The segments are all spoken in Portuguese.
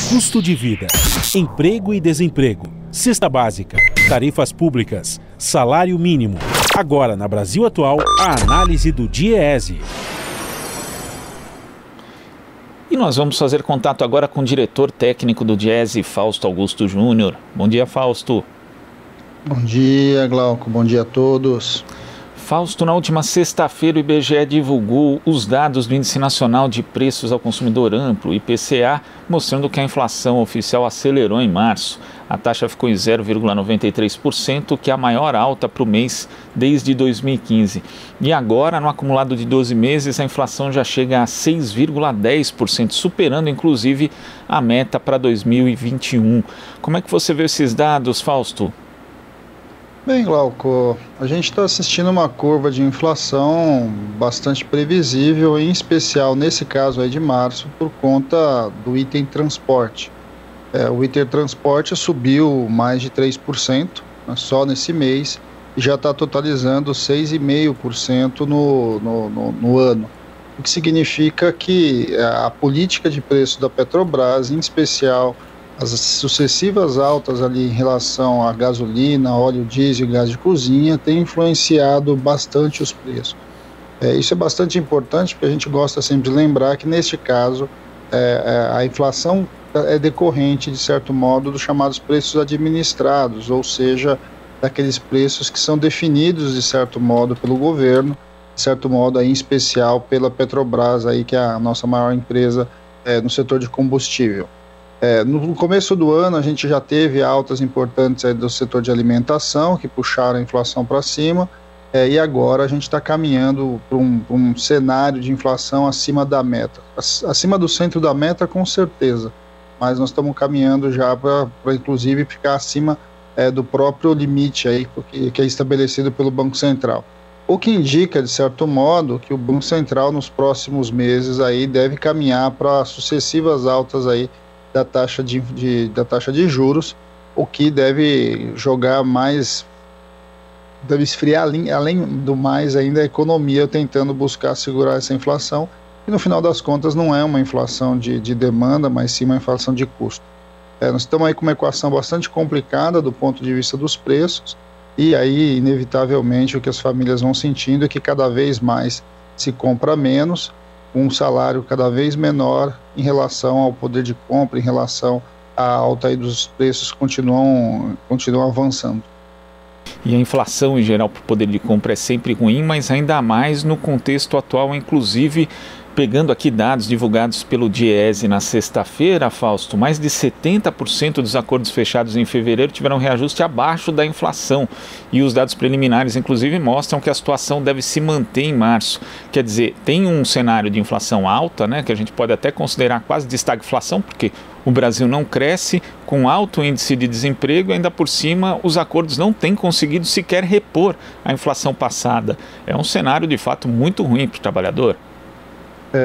Custo de vida, emprego e desemprego, cesta básica, tarifas públicas, salário mínimo. Agora, na Brasil Atual, a análise do DIEESE. E nós vamos fazer contato agora com o diretor técnico do DIEESE, Fausto Augusto Júnior. Bom dia, Fausto. Bom dia, Glauco. Bom dia a todos. Fausto, na última sexta-feira o IBGE divulgou os dados do Índice Nacional de Preços ao Consumidor Amplo, IPCA, mostrando que a inflação oficial acelerou em março. A taxa ficou em 0,93%, que é a maior alta para o mês desde 2015. E agora, no acumulado de 12 meses, a inflação já chega a 6,10%, superando inclusive a meta para 2021. Como é que você vê esses dados, Fausto? Bem, Glauco, a gente está assistindo uma curva de inflação bastante previsível, em especial nesse caso aí de março, por conta do item transporte. O item transporte subiu mais de 3%, né, só nesse mês, e já está totalizando 6,5% no ano. O que significa que a política de preço da Petrobras, em especial as sucessivas altas ali em relação à gasolina, óleo diesel e gás de cozinha, tem influenciado bastante os preços. Isso é bastante importante, porque a gente gosta sempre de lembrar que, neste caso, a inflação é decorrente, de certo modo, dos chamados preços administrados, ou seja, daqueles preços que são definidos, de certo modo, pelo governo, de certo modo, aí, em especial, pela Petrobras, aí, que é a nossa maior empresa no setor de combustível. No começo do ano a gente já teve altas importantes do setor de alimentação que puxaram a inflação para cima, e agora a gente está caminhando para um cenário de inflação acima da meta, acima do centro da meta com certeza, mas nós estamos caminhando já para inclusive ficar acima do próprio limite aí, que é estabelecido pelo Banco Central. O que indica, de certo modo, que o Banco Central nos próximos meses aí deve caminhar para sucessivas altas aí da taxa de juros, o que deve jogar mais, deve esfriar além do mais ainda a economia, tentando buscar segurar essa inflação, que no final das contas não é uma inflação de demanda, mas sim uma inflação de custo. Nós estamos aí com uma equação bastante complicada do ponto de vista dos preços, e aí inevitavelmente o que as famílias vão sentindo é que cada vez mais se compra menos, um salário cada vez menor em relação ao poder de compra, em relação à alta aí dos preços continuam avançando. E a inflação em geral para o poder de compra é sempre ruim, mas ainda mais no contexto atual, inclusive pegando aqui dados divulgados pelo DIEESE na sexta-feira, Fausto, mais de 70% dos acordos fechados em fevereiro tiveram reajuste abaixo da inflação. E os dados preliminares, inclusive, mostram que a situação deve se manter em março. Quer dizer, tem um cenário de inflação alta, né, que a gente pode até considerar quase de estagflação, porque o Brasil não cresce, com alto índice de desemprego, e ainda por cima os acordos não têm conseguido sequer repor a inflação passada. É um cenário, de fato, muito ruim para o trabalhador.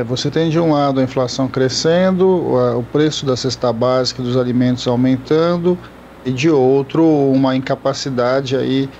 Você tem de um lado a inflação crescendo, o preço da cesta básica dos alimentos aumentando, e de outro uma incapacidade aí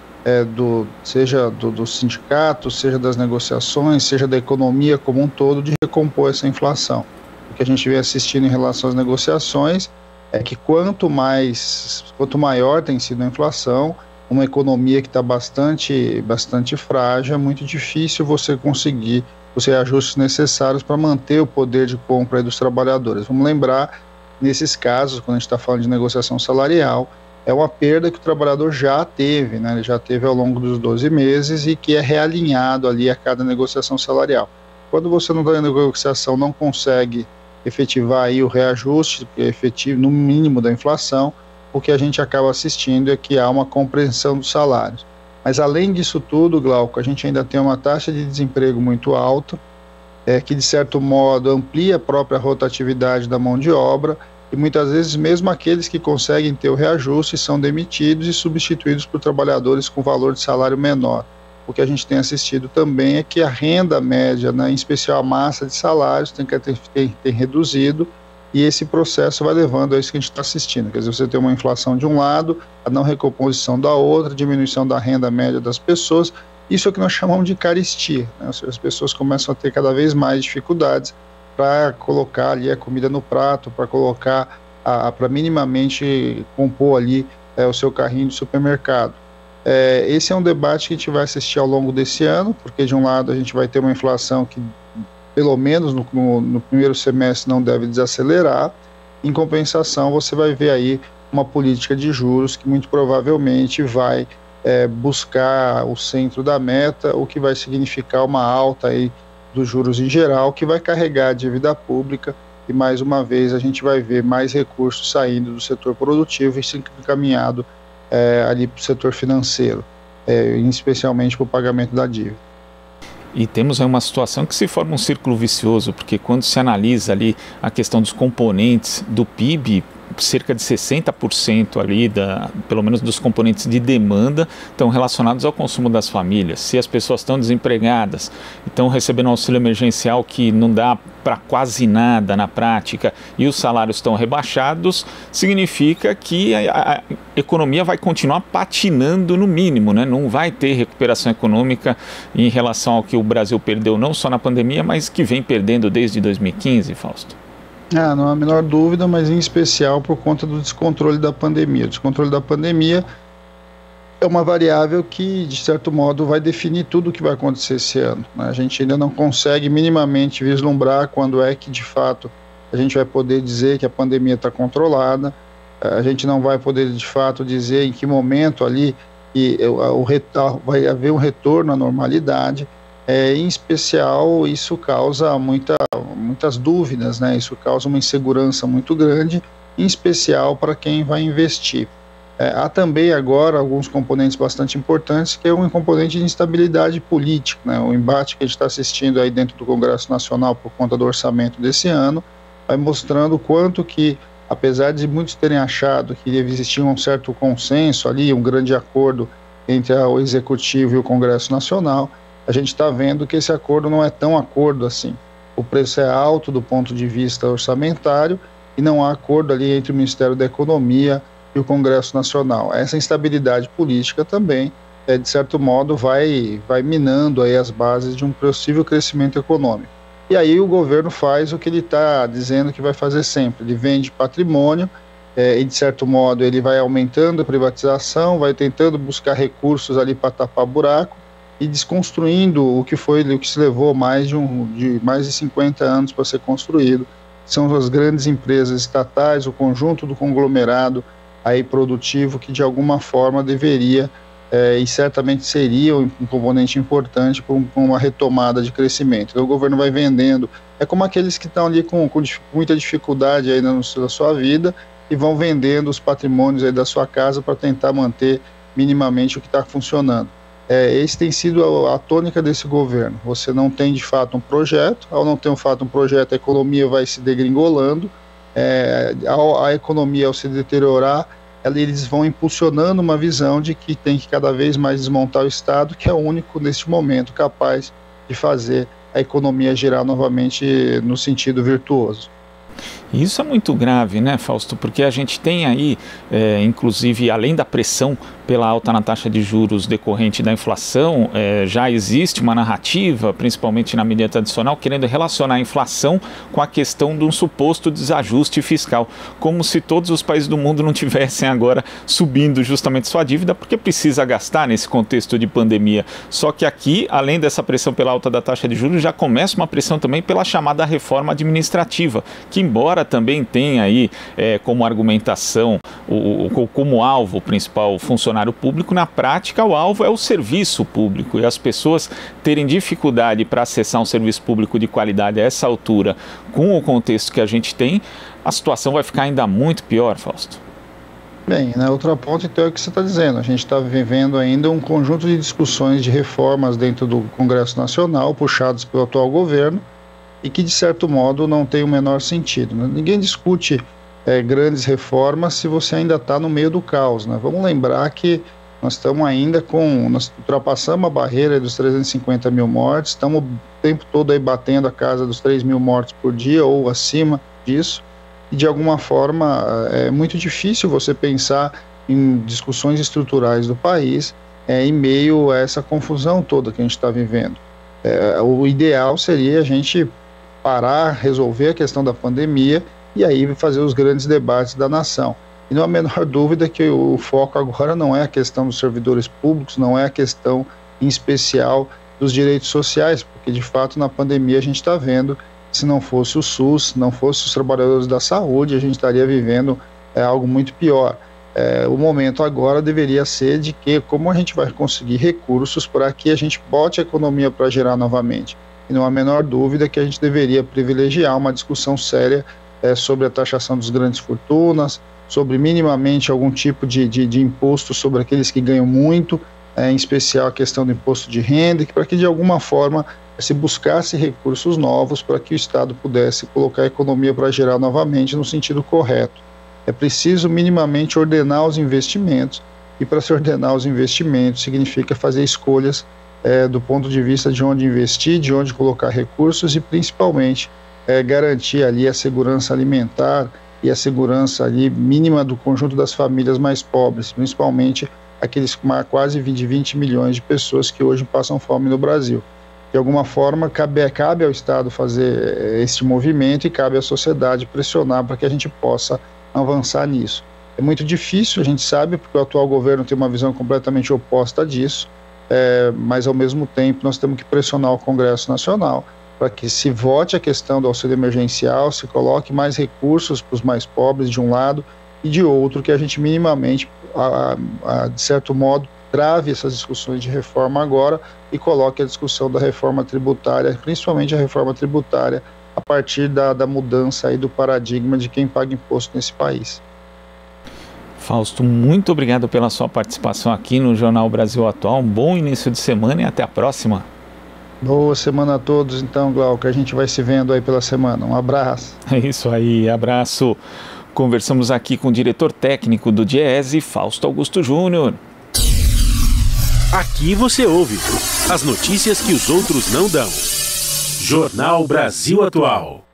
seja do sindicato, seja das negociações, seja da economia como um todo, de recompor essa inflação. O que a gente vem assistindo em relação às negociações é que quanto maior tem sido a inflação, uma economia que está bastante frágil, é muito difícil você conseguir os reajustes necessários para manter o poder de compra dos trabalhadores. Vamos lembrar, nesses casos, quando a gente está falando de negociação salarial, é uma perda que o trabalhador já teve, né? Ele já teve ao longo dos 12 meses e que é realinhado ali a cada negociação salarial. Quando você não está em negociação, não consegue efetivar aí o reajuste efetivo no mínimo da inflação, o que a gente acaba assistindo é que há uma compreensão dos salários. Mas além disso tudo, Glauco, a gente ainda tem uma taxa de desemprego muito alta, que de certo modo amplia a própria rotatividade da mão de obra, e muitas vezes mesmo aqueles que conseguem ter o reajuste são demitidos e substituídos por trabalhadores com valor de salário menor. O que a gente tem assistido também é que a renda média, né, em especial a massa de salários, tem reduzido, e esse processo vai levando a isso que a gente está assistindo. Quer dizer, você tem uma inflação de um lado, a não recomposição da outra, diminuição da renda média das pessoas. Isso é o que nós chamamos de carestia, né? Ou seja, as pessoas começam a ter cada vez mais dificuldades para colocar ali a comida no prato, para colocar, para minimamente compor ali o seu carrinho de supermercado. Esse é um debate que a gente vai assistir ao longo desse ano, porque de um lado a gente vai ter uma inflação que, pelo menos no primeiro semestre, não deve desacelerar. Em compensação, você vai ver aí uma política de juros que muito provavelmente vai buscar o centro da meta, o que vai significar uma alta aí dos juros em geral, que vai carregar a dívida pública, e mais uma vez a gente vai ver mais recursos saindo do setor produtivo e sendo encaminhado ali para o setor financeiro, especialmente para o pagamento da dívida. E temos aí uma situação que se forma um círculo vicioso, porque quando se analisa ali a questão dos componentes do PIB, cerca de 60% ali, pelo menos dos componentes de demanda, estão relacionados ao consumo das famílias. Se as pessoas estão desempregadas, estão recebendo um auxílio emergencial que não dá para quase nada na prática, e os salários estão rebaixados, significa que a economia vai continuar patinando no mínimo, né? Não vai ter recuperação econômica em relação ao que o Brasil perdeu não só na pandemia, mas que vem perdendo desde 2015, Fausto. Não há a menor dúvida, mas em especial por conta do descontrole da pandemia. O descontrole da pandemia é uma variável que, de certo modo, vai definir tudo o que vai acontecer esse ano, né? A gente ainda não consegue minimamente vislumbrar quando é que, de fato, a gente vai poder dizer que a pandemia está controlada. A gente não vai poder, de fato, dizer em que momento ali vai haver um retorno à normalidade. Em especial, isso causa muitas dúvidas, né? Isso causa uma insegurança muito grande, em especial para quem vai investir. Há também agora alguns componentes bastante importantes, que é um componente de instabilidade política, né? O embate que a gente está assistindo aí dentro do Congresso Nacional por conta do orçamento desse ano, vai mostrando o quanto que, apesar de muitos terem achado que existia um certo consenso ali, um grande acordo entre o Executivo e o Congresso Nacional, a gente está vendo que esse acordo não é tão acordo assim. O preço é alto do ponto de vista orçamentário e não há acordo ali entre o Ministério da Economia e o Congresso Nacional. Essa instabilidade política também, de certo modo, vai minando aí as bases de um possível crescimento econômico. E aí o governo faz o que ele está dizendo que vai fazer sempre. Ele vende patrimônio e, de certo modo, ele vai aumentando a privatização, vai tentando buscar recursos ali para tapar buraco, e desconstruindo o que se levou mais de 50 anos para ser construído. São as grandes empresas estatais, o conjunto do conglomerado aí produtivo, que de alguma forma deveria e certamente seria um componente importante para uma retomada de crescimento. Então o governo vai vendendo, é como aqueles que estão ali com muita dificuldade aí na sua vida e vão vendendo os patrimônios aí da sua casa para tentar manter minimamente o que está funcionando. Esse tem sido a tônica desse governo. Você não tem de fato um projeto, ao não ter de fato um projeto, a economia vai se degringolando, a economia, ao se deteriorar, eles vão impulsionando uma visão de que tem que cada vez mais desmontar o Estado, que é o único neste momento capaz de fazer a economia girar novamente no sentido virtuoso. E isso é muito grave, né, Fausto? Porque a gente tem aí, inclusive, além da pressão pela alta na taxa de juros decorrente da inflação, já existe uma narrativa, principalmente na mídia tradicional, querendo relacionar a inflação com a questão de um suposto desajuste fiscal, como se todos os países do mundo não tivessem agora subindo justamente sua dívida, porque precisa gastar nesse contexto de pandemia. Só que aqui, além dessa pressão pela alta da taxa de juros, já começa uma pressão também pela chamada reforma administrativa, que embora também tenha aí como argumentação, como alvo principal o funcionário público, na prática o alvo é o serviço público, e as pessoas terem dificuldade para acessar um serviço público de qualidade a essa altura, com o contexto que a gente tem, a situação vai ficar ainda muito pior, Fausto. Bem, outro ponto então é o que você está dizendo. A gente está vivendo ainda um conjunto de discussões de reformas dentro do Congresso Nacional, puxados pelo atual governo, e que de certo modo não tem o menor sentido, né? Ninguém discute grandes reformas se você ainda está no meio do caos, né? Vamos lembrar que nós estamos ainda nós ultrapassamos a barreira dos 350 mil mortes, estamos o tempo todo aí batendo a casa dos 3 mil mortes por dia ou acima disso, e de alguma forma é muito difícil você pensar em discussões estruturais do país em meio a essa confusão toda que a gente está vivendo. O ideal seria a gente parar, resolver a questão da pandemia e aí fazer os grandes debates da nação. E não há a menor dúvida que o foco agora não é a questão dos servidores públicos, não é a questão em especial dos direitos sociais, porque de fato na pandemia a gente está vendo, se não fosse o SUS, não fosse os trabalhadores da saúde, a gente estaria vivendo algo muito pior. O momento agora deveria ser de que como a gente vai conseguir recursos para que a gente bote a economia para gerar novamente. E não há a menor dúvida que a gente deveria privilegiar uma discussão séria sobre a taxação dos grandes fortunas, sobre minimamente algum tipo de imposto sobre aqueles que ganham muito, em especial a questão do imposto de renda, para que de alguma forma se buscasse recursos novos para que o Estado pudesse colocar a economia para gerar novamente no sentido correto. É preciso minimamente ordenar os investimentos, e para se ordenar os investimentos significa fazer escolhas do ponto de vista de onde investir, de onde colocar recursos e principalmente garantir ali a segurança alimentar e a segurança ali mínima do conjunto das famílias mais pobres, principalmente aqueles com quase 20 milhões de pessoas que hoje passam fome no Brasil. De alguma forma, cabe ao Estado fazer esse movimento e cabe à sociedade pressionar para que a gente possa avançar nisso. É muito difícil, a gente sabe, porque o atual governo tem uma visão completamente oposta disso, mas ao mesmo tempo nós temos que pressionar o Congresso Nacional para que se vote a questão do auxílio emergencial, se coloque mais recursos para os mais pobres de um lado e de outro, que a gente minimamente, de certo modo, trave essas discussões de reforma agora e coloque a discussão da reforma tributária, principalmente a reforma tributária, a partir da mudança aí do paradigma de quem paga imposto nesse país. Fausto, muito obrigado pela sua participação aqui no Jornal Brasil Atual. Um bom início de semana e até a próxima. Boa semana a todos, então, Glauco, a gente vai se vendo aí pela semana. Um abraço. É isso aí, abraço. Conversamos aqui com o diretor técnico do DIEESE, Fausto Augusto Júnior. Aqui você ouve as notícias que os outros não dão. Jornal Brasil Atual.